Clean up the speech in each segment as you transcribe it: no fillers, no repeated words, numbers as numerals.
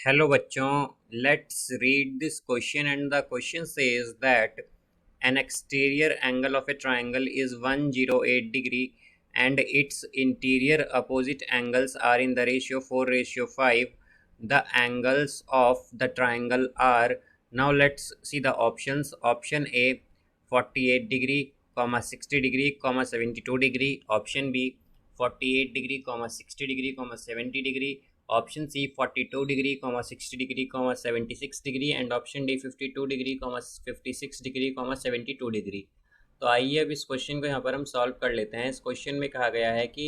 Hello बच्चों, let's read this question and the question says that an exterior angle of a triangle is 108 degree and its interior opposite angles are in the ratio 4:5. The angles of the triangle are, now let's see the options. Option A 48 degree, 60 degree, 72 degree. Option B 48 degree, 60 degree, 70 degree. Option C 42 degree, 60 degree, 76 degree and option D 52 degree, 56 degree, 72 degree. तो आइए अब इस question को यहाँ पर हम solve कर लेते हैं। इस क्वेश्चन में कहा गया है कि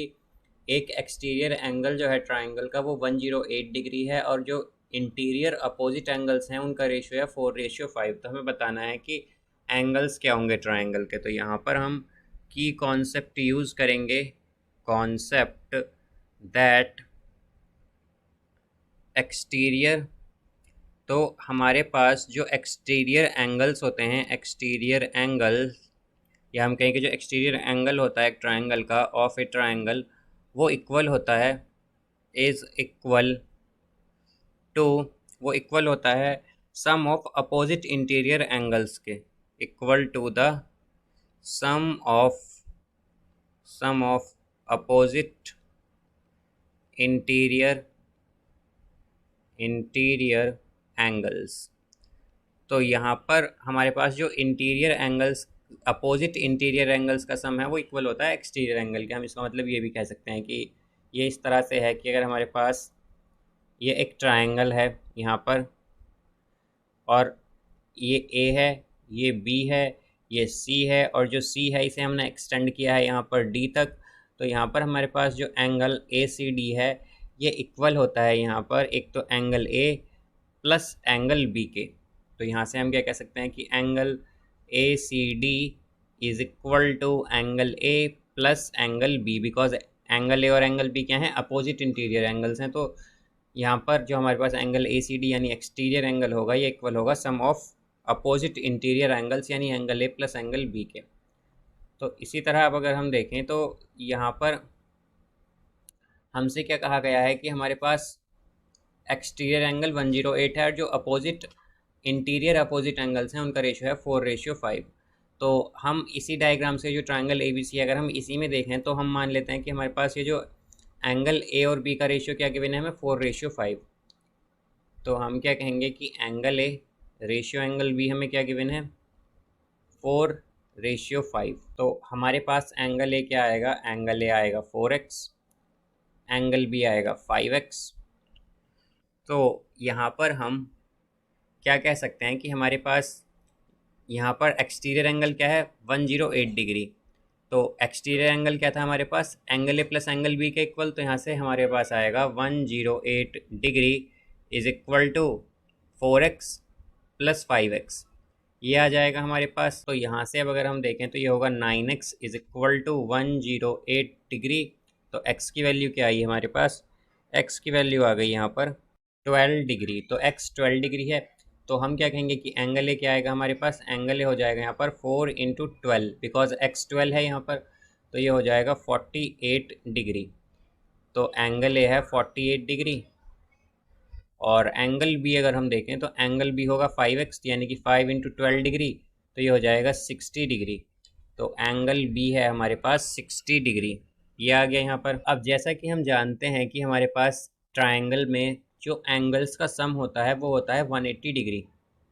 एक एक्सटीरियर एंगल जो है ट्राइंगल का वो 108 डिग्री है और जो इंटीरियर अपोजिट एंगल्स हैं उनका रेशियो है 4:5। तो हमें बताना है कि एंगल्स क्या होंगे ट्राइंगल के। तो यहाँ पर हम की कॉन्सेप्ट यूज़ करेंगे, कॉन्सेप्ट दैट एक्सटीरियर। तो हमारे पास जो एक्सटीरियर एंगल्स होते हैं, एक्सटीरियर एंगल या हम कहें कि जो एक्सटीरियर एंगल होता है एक ट्रायंगल का ऑफ ए ट्रायंगल, वो इक्वल होता है, इज़ इक्वल टू, वो इक्वल होता है sum of opposite interior angles के, equal to the sum of opposite interior angles. तो यहाँ पर हमारे पास जो interior angles, opposite interior angles का सम है वो इक्वल होता है एक्सटीरियर एंगल के। हम इसका मतलब ये भी कह सकते हैं कि ये इस तरह से है कि अगर हमारे पास ये एक ट्रायंगल है यहाँ पर और ये ए है, ये बी है, ये सी है और जो सी है इसे हमने एक्सटेंड किया है यहाँ पर डी तक। तो यहाँ पर हमारे पास जो एंगल ए सी डी है ये इक्वल होता है यहाँ पर एक तो angle A plus angle B के। तो यहाँ से हम क्या कह सकते हैं कि angle A C D is equal to angle A plus angle B, because angle A और एंगल बी क्या हैं, अपोजिट इंटीरियर एंगल्स हैं। तो यहाँ पर जो हमारे पास एंगल ए सी डी यानी एक्सटीरियर एंगल होगा ये इक्वल होगा sum of opposite interior angles यानी angle A plus angle B के। तो इसी तरह अब अगर हम देखें तो यहाँ पर हमसे क्या कहा गया है कि हमारे पास एक्सटीरियर एंगल 108 है और जो अपोजिट इंटीरियर अपोजिट एंगल्स हैं उनका रेशियो है 4:5। तो हम इसी डायग्राम से जो ट्रायंगल ए बी सी अगर हम इसी में देखें तो हम मान लेते हैं कि हमारे पास ये जो एंगल ए और बी का रेशियो क्या गिवन है हमें 4:5। तो हम क्या कहेंगे कि angle A ratio angle B हमें क्या गिवन है 4:5। तो हमारे पास एंगल ए क्या आएगा, एंगल ए आएगा 4x, एंगल बी आएगा 5x। तो यहाँ पर हम क्या कह सकते हैं कि हमारे पास यहाँ पर एक्सटीरियर एंगल क्या है 108 डिग्री। तो एक्सटीरियर एंगल क्या था हमारे पास, angle A plus angle B के इक्वल। तो यहाँ से हमारे पास आएगा 108 degree is equal to 4x plus 5x, ये आ जाएगा हमारे पास। तो यहाँ से अब अगर हम देखें तो ये होगा 9x is equal to 108 degree. तो x की वैल्यू क्या आई हमारे पास, x की वैल्यू आ गई यहाँ पर 12 डिग्री। तो x 12 डिग्री है। तो हम क्या कहेंगे कि एंगल ए क्या आएगा हमारे पास, एंगल ए हो जाएगा यहाँ पर 4 × 12, बिकॉज x 12 है यहाँ पर। तो ये हो जाएगा 48 डिग्री। तो एंगल ए है 48 डिग्री और एंगल बी अगर हम देखें तो एंगल बी होगा 5x यानी कि 5 × 12 डिग्री। तो ये हो जाएगा 60 डिग्री। तो एंगल बी है हमारे पास 60 डिग्री, ये आ गया यहाँ पर। अब जैसा कि हम जानते हैं कि हमारे पास ट्रायंगल में जो एंगल्स का सम होता है वो होता है 180 डिग्री।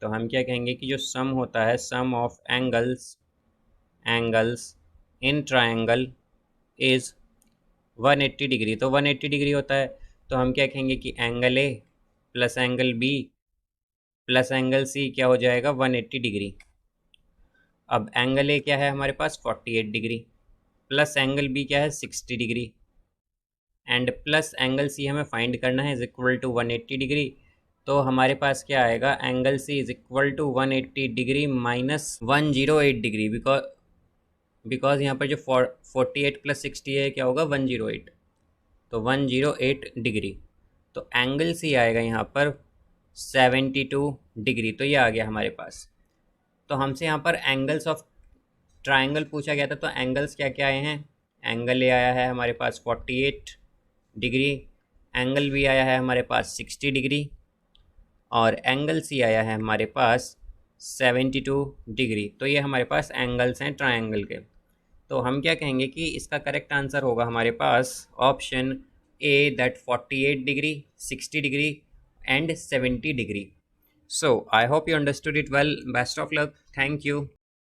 तो हम क्या कहेंगे कि जो सम होता है, sum of angles in triangle is 180 degree. तो 180 डिग्री होता है। तो हम क्या कहेंगे कि angle A plus angle B plus angle C क्या हो जाएगा 180 डिग्री। अब एंगल ए क्या है हमारे पास 48 डिग्री प्लस एंगल बी क्या है 60 degree and plus angle C हमें फाइंड करना है इज इक्वल टू 180 डिग्री। तो हमारे पास क्या आएगा, angle C is equal to 180 degree minus 108 degree, because यहाँ पर जो 48 प्लस 60 है क्या होगा 108। तो 108 डिग्री। तो एंगल सी आएगा यहाँ पर 72 डिग्री। तो ये आ गया हमारे पास। तो हमसे यहाँ पर एंगल्स ऑफ ट्रायंगल पूछा गया था। तो एंगल्स क्या क्या आए हैं, एंगल ए आया है हमारे पास 48 डिग्री, एंगल बी आया है हमारे पास 60 डिग्री और एंगल सी आया है हमारे पास 72 डिग्री। तो ये हमारे पास एंगल्स हैं ट्रायंगल के। तो हम क्या कहेंगे कि इसका करेक्ट आंसर होगा हमारे पास option A, that 48 degree, 60 degree and 70 degree. So I hope you understood it well. Best of luck. Thank you.